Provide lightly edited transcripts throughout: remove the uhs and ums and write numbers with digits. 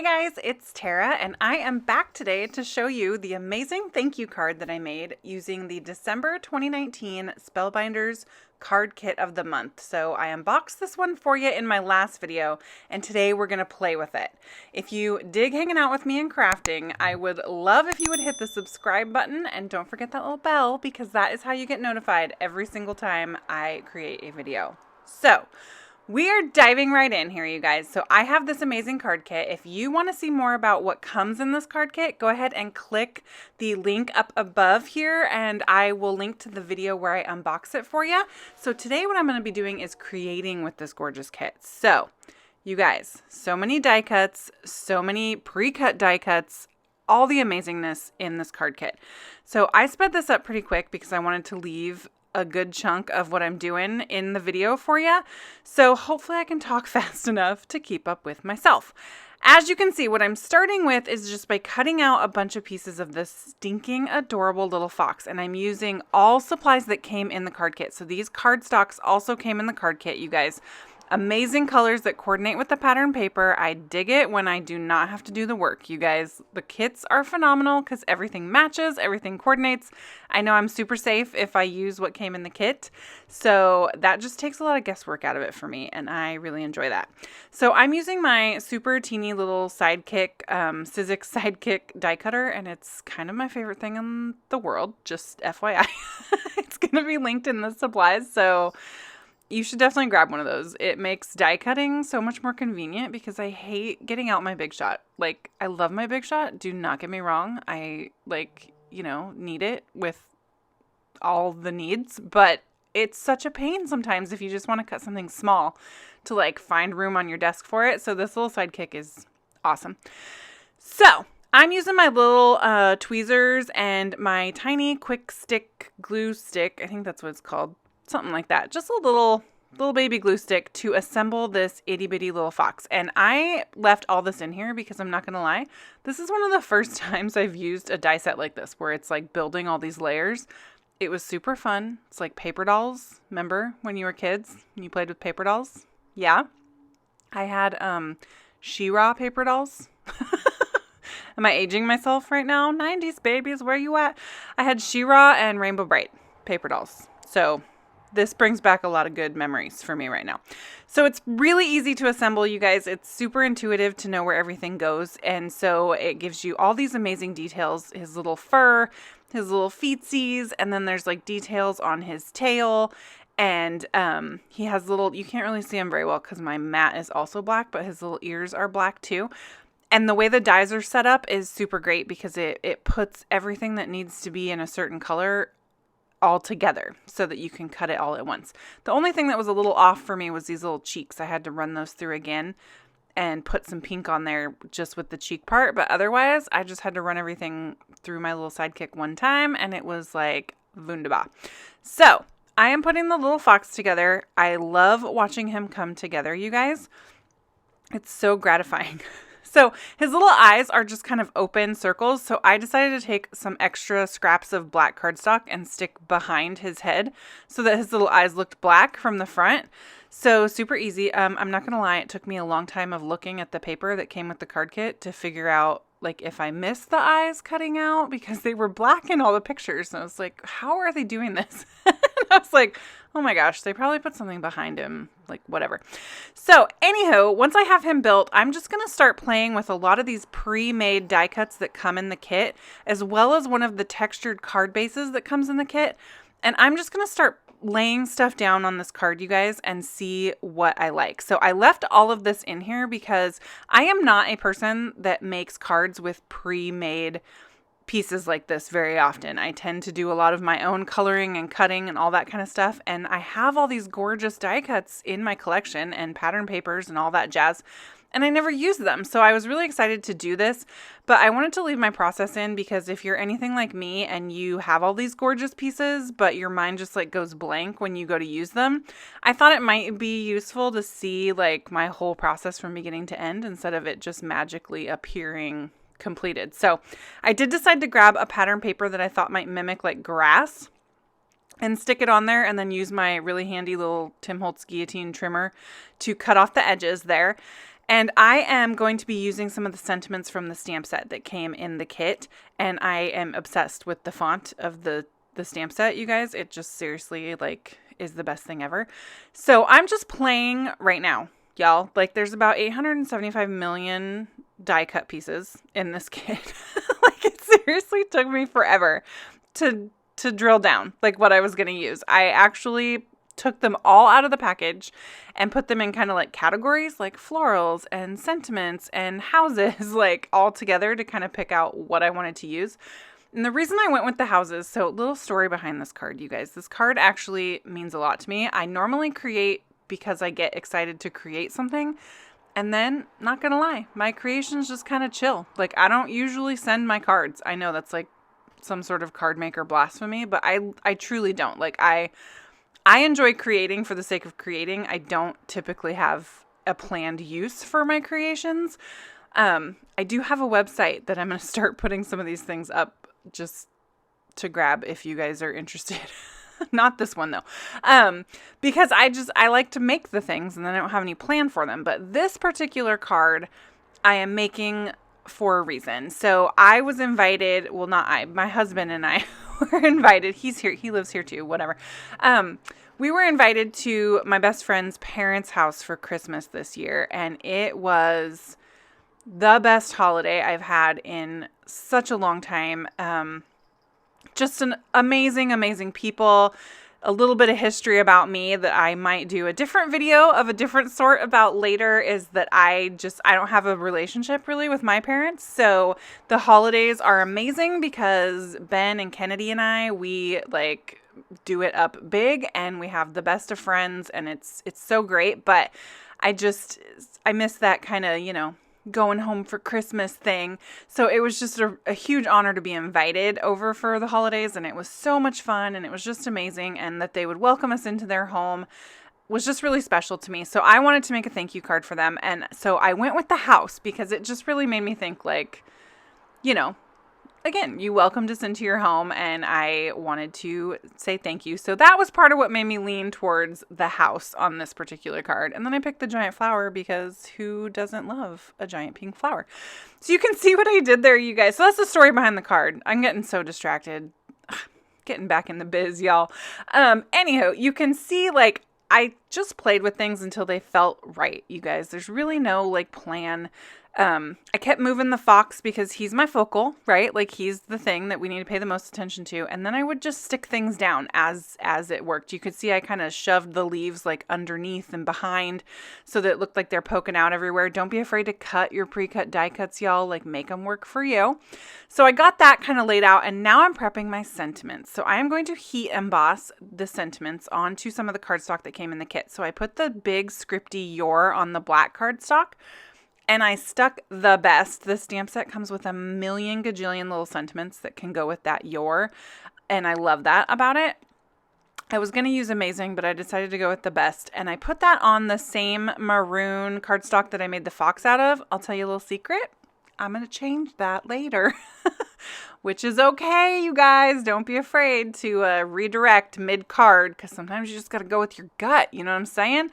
Hey guys, it's Tara and I am back today to show you the amazing thank you card that I made using the December 2019 Spellbinders card kit of the month. So I unboxed this one for you in my last video and today we're going to play with it. If you dig hanging out with me and crafting, I would love if you would hit the subscribe button and don't forget that little bell because that is how you get notified every single time I create a video. So we are diving right in here, you guys. So I have this amazing card kit. If you want to see more about what comes in this card kit, go ahead and click the link up above here and I will link to the video where I unbox it for you. So today what I'm going to be doing is creating with this gorgeous kit. So you guys, so many die cuts, so many pre-cut die cuts, all the amazingness in this card kit. So I sped this up pretty quick because I wanted to leave a good chunk of what I'm doing in the video for you. So hopefully I can talk fast enough to keep up with myself. As you can see, what I'm starting with is just by cutting out a bunch of pieces of this stinking adorable little fox. And I'm using all supplies that came in the card kit. So these cardstocks also came in the card kit, you guys. Amazing colors that coordinate with the pattern paper. I dig it when I do not have to do the work, you guys. The kits are phenomenal because everything matches, everything coordinates. I know I'm super safe if I use what came in the kit. So that just takes a lot of guesswork out of it for me and I really enjoy that. So I'm using my super teeny little SIDEKICK, Sizzix SIDEKICK die cutter and it's kind of my favorite thing in the world, just FYI. It's going to be linked in the supplies, so you should definitely grab one of those. It makes die cutting so much more convenient because I hate getting out my Big Shot. Like, I love my Big Shot. Do not get me wrong. I, need it with all the needs. But it's such a pain sometimes if you just want to cut something small to, find room on your desk for it. So this little SIDEKICK is awesome. So I'm using my little tweezers and my tiny quick stick glue stick. I think that's what it's called. Something like that. Just a little baby glue stick to assemble this itty bitty little fox. And I left all this in here because I'm not going to lie. This is one of the first times I've used a die set like this where it's like building all these layers. It was super fun. It's like paper dolls. Remember when you were kids and you played with paper dolls? Yeah. I had She-Ra paper dolls. Am I aging myself right now? 90s babies, where you at? I had She-Ra and Rainbow Bright paper dolls. So this brings back a lot of good memories for me right now. So it's really easy to assemble, you guys. It's super intuitive to know where everything goes. And so it gives you all these amazing details. His little fur, his little feetsies, and then there's details on his tail. And he has little, you can't really see him very well because my mat is also black, but his little ears are black too. And the way the dies are set up is super great because it puts everything that needs to be in a certain color all together so that you can cut it all at once. The only thing that was a little off for me was these little cheeks. I had to run those through again and put some pink on there just with the cheek part. But otherwise, I just had to run everything through my little SIDEKICK one time and it was like wunderbar. So I am putting the little fox together. I love watching him come together, you guys. It's so gratifying. So his little eyes are just kind of open circles. So I decided to take some extra scraps of black cardstock and stick behind his head so that his little eyes looked black from the front. So super easy. I'm not going to lie. It took me a long time of looking at the paper that came with the card kit to figure out if I missed the eyes cutting out because they were black in all the pictures. And I was like, how are they doing this? And I was like, oh my gosh, they probably put something behind him, whatever. So anyhow, once I have him built, I'm just going to start playing with a lot of these pre-made die cuts that come in the kit, as well as one of the textured card bases that comes in the kit. And I'm just going to start laying stuff down on this card, you guys, and see what I like. So I left all of this in here because I am not a person that makes cards with pre-made pieces like this very often. I tend to do a lot of my own coloring and cutting and all that kind of stuff. And I have all these gorgeous die cuts in my collection and pattern papers and all that jazz. And I never use them. So I was really excited to do this, but I wanted to leave my process in because if you're anything like me and you have all these gorgeous pieces, but your mind just goes blank when you go to use them, I thought it might be useful to see my whole process from beginning to end instead of it just magically appearing completed. So I did decide to grab a pattern paper that I thought might mimic grass and stick it on there and then use my really handy little Tim Holtz Guillotine trimmer to cut off the edges there. And I am going to be using some of the sentiments from the stamp set that came in the kit. And I am obsessed with the font of the stamp set, you guys. It just seriously, like, is the best thing ever. So I'm just playing right now, y'all. Like, there's about 875 million die cut pieces in this kit. Like, it seriously took me forever to drill down, like, what I was going to use. I actually took them all out of the package and put them in kind of like categories, like florals and sentiments and houses, like, all together to kind of pick out what I wanted to use. And the reason I went with the houses, so little story behind this card, you guys. This card actually means a lot to me. I normally create because I get excited to create something. And then, not gonna lie, my creations just kind of chill. Like, I don't usually send my cards. I know that's like some sort of card maker blasphemy, but I truly don't. Like, I enjoy creating for the sake of creating. I don't typically have a planned use for my creations. I do have a website that I'm going to start putting some of these things up just to grab if you guys are interested. Not this one though. Because I like to make the things and then I don't have any plan for them. But this particular card I am making for a reason. So I was invited, well, not I, my husband and I were invited. He's here. He lives here too, whatever. We were invited to my best friend's parents' house for Christmas this year. And it was the best holiday I've had in such a long time. Just an amazing, amazing people. A little bit of history about me that I might do a different video of a different sort about later is that I don't have a relationship really with my parents. So the holidays are amazing because Ben and Kennedy and we like do it up big and we have the best of friends and it's so great. But I miss that kind of, going home for Christmas thing. So it was just a huge honor to be invited over for the holidays, and it was so much fun, and it was just amazing, and that they would welcome us into their home was just really special to me. So I wanted to make a thank you card for them, and so I went with the house because it just really made me think, like, again, you welcomed us into your home, and I wanted to say thank you. So that was part of what made me lean towards the house on this particular card. And then I picked the giant flower because who doesn't love a giant pink flower? So you can see what I did there, you guys. So that's the story behind the card. I'm getting so distracted. Getting back in the biz, y'all. Anyhow, you can see, like, I just played with things until they felt right, you guys. There's really no, like, plan. I kept moving the fox because he's my focal, right? Like, he's the thing that we need to pay the most attention to. And then I would just stick things down as it worked. You could see I kind of shoved the leaves like underneath and behind so that it looked like they're poking out everywhere. Don't be afraid to cut your pre-cut die cuts, y'all. Like, make them work for you. So I got that kind of laid out, and now I'm prepping my sentiments. So I am going to heat emboss the sentiments onto some of the cardstock that came in the kit. So I put the big scripty Your on the black cardstock. And I stuck the best. The stamp set comes with a million gajillion little sentiments that can go with that Your. And I love that about it. I was going to use Amazing, but I decided to go with the best. And I put that on the same maroon cardstock that I made the fox out of. I'll tell you a little secret. I'm going to change that later. Which is okay, you guys. Don't be afraid to redirect mid-card, because sometimes you just got to go with your gut. You know what I'm saying?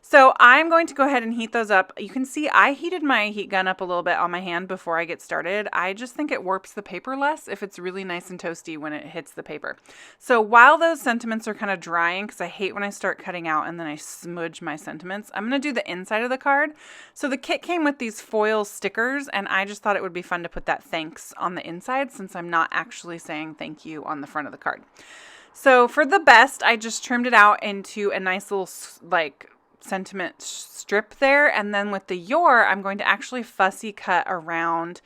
So I'm going to go ahead and heat those up. You can see I heated my heat gun up a little bit on my hand before I get started. I just think it warps the paper less if it's really nice and toasty when it hits the paper. So while those sentiments are kind of drying, because I hate when I start cutting out and then I smudge my sentiments, I'm going to do the inside of the card. So the kit came with these foil stickers, and I just thought it would be fun to put that thanks on the inside since I'm not actually saying thank you on the front of the card. So for the best, I just trimmed it out into a nice little, like, sentiment strip there, and then with the Your, I'm going to actually fussy cut around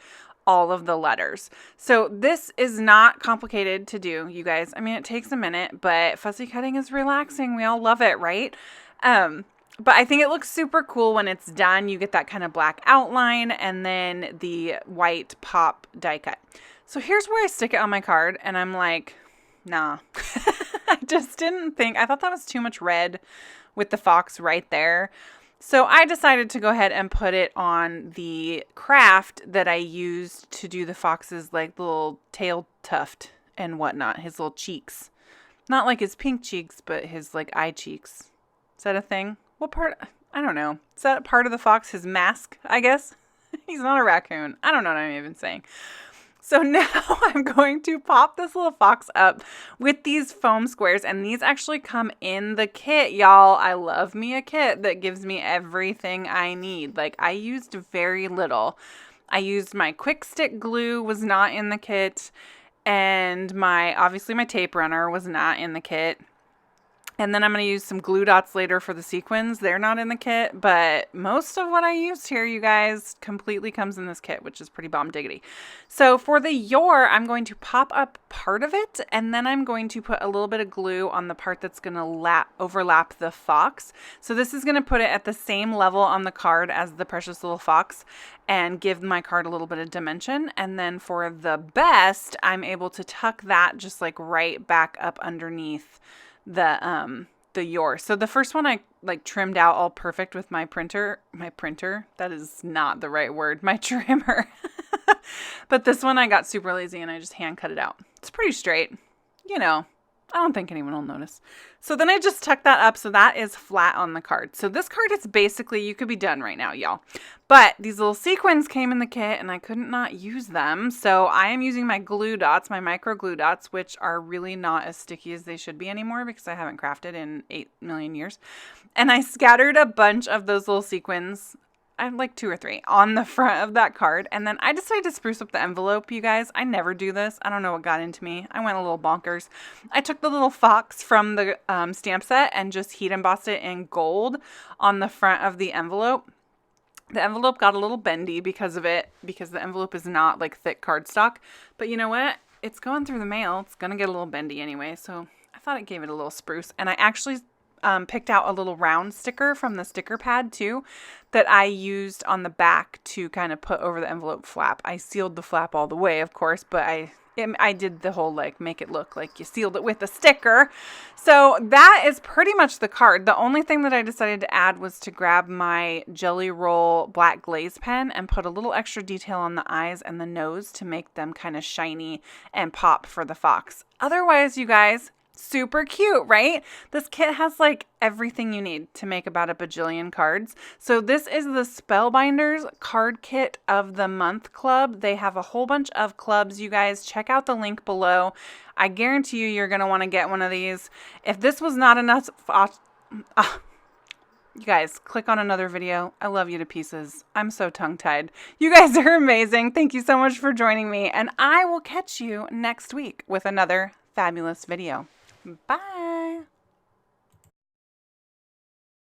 all of the letters. So this is not complicated to do, you guys. I mean, it takes a minute, but fussy cutting is relaxing. We all love it, right? But I think it looks super cool when it's done. You get that kind of black outline and then the white pop die cut. So here's where I stick it on my card, and I'm like, nah. I just didn't think, I thought that was too much red with the fox right there. So I decided to go ahead and put it on the craft that I used to do the fox's, like, little tail tuft and whatnot, his little cheeks. Not like his pink cheeks, but his, like, eye cheeks. Is that a thing? What part? I don't know. Is that part of the fox? His mask, I guess? He's not a raccoon. I don't know what I'm even saying. So now I'm going to pop this little fox up with these foam squares, and these actually come in the kit, y'all. I love me a kit that gives me everything I need. Like, I used very little. I used my quick stick glue, was not in the kit, and obviously my tape runner was not in the kit. And then I'm going to use some glue dots later for the sequins. They're not in the kit, but most of what I used here, you guys, completely comes in this kit, which is pretty bomb diggity. So for the Yor, I'm going to pop up part of it, and then I'm going to put a little bit of glue on the part that's going to overlap the fox. So this is going to put it at the same level on the card as the precious little fox and give my card a little bit of dimension. And then for the best, I'm able to tuck that just like right back up underneath the Yor. So the first one I like trimmed out all perfect with my printer, that is not the right word, my trimmer. But this one I got super lazy and I just hand cut it out. It's pretty straight, you know. I don't think anyone will notice. So then I just tuck that up so that is flat on the card. So this card is basically, you could be done right now, y'all. But these little sequins came in the kit and I couldn't not use them. So I am using my glue dots, my micro glue dots, which are really not as sticky as they should be anymore because I haven't crafted in 8 million years. And I scattered a bunch of those little sequins, I have like 2 or 3 on the front of that card. And then I decided to spruce up the envelope, you guys. I never do this. I don't know what got into me. I went a little bonkers. I took the little fox from the stamp set and just heat embossed it in gold on the front of the envelope. The envelope got a little bendy because of it, because the envelope is not like thick cardstock. But you know what? It's going through the mail. It's going to get a little bendy anyway. So I thought it gave it a little spruce. And I actually picked out a little round sticker from the sticker pad too that I used on the back to kind of put over the envelope flap. I sealed the flap all the way, of course, but I did the whole like make it look like you sealed it with a sticker. So that is pretty much the card. The only thing that I decided to add was to grab my Jelly Roll black glaze pen and put a little extra detail on the eyes and the nose to make them kind of shiny and pop for the fox. Otherwise, you guys, super cute, right? This kit has like everything you need to make about a bajillion cards. So this is the Spellbinders Card Kit of the Month Club. They have a whole bunch of clubs, you guys. Check out the link below. I guarantee you, you're going to want to get one of these. If this was not enough, you guys, click on another video. I love you to pieces. I'm so tongue-tied. You guys are amazing. Thank you so much for joining me, and I will catch you next week with another fabulous video. Bye.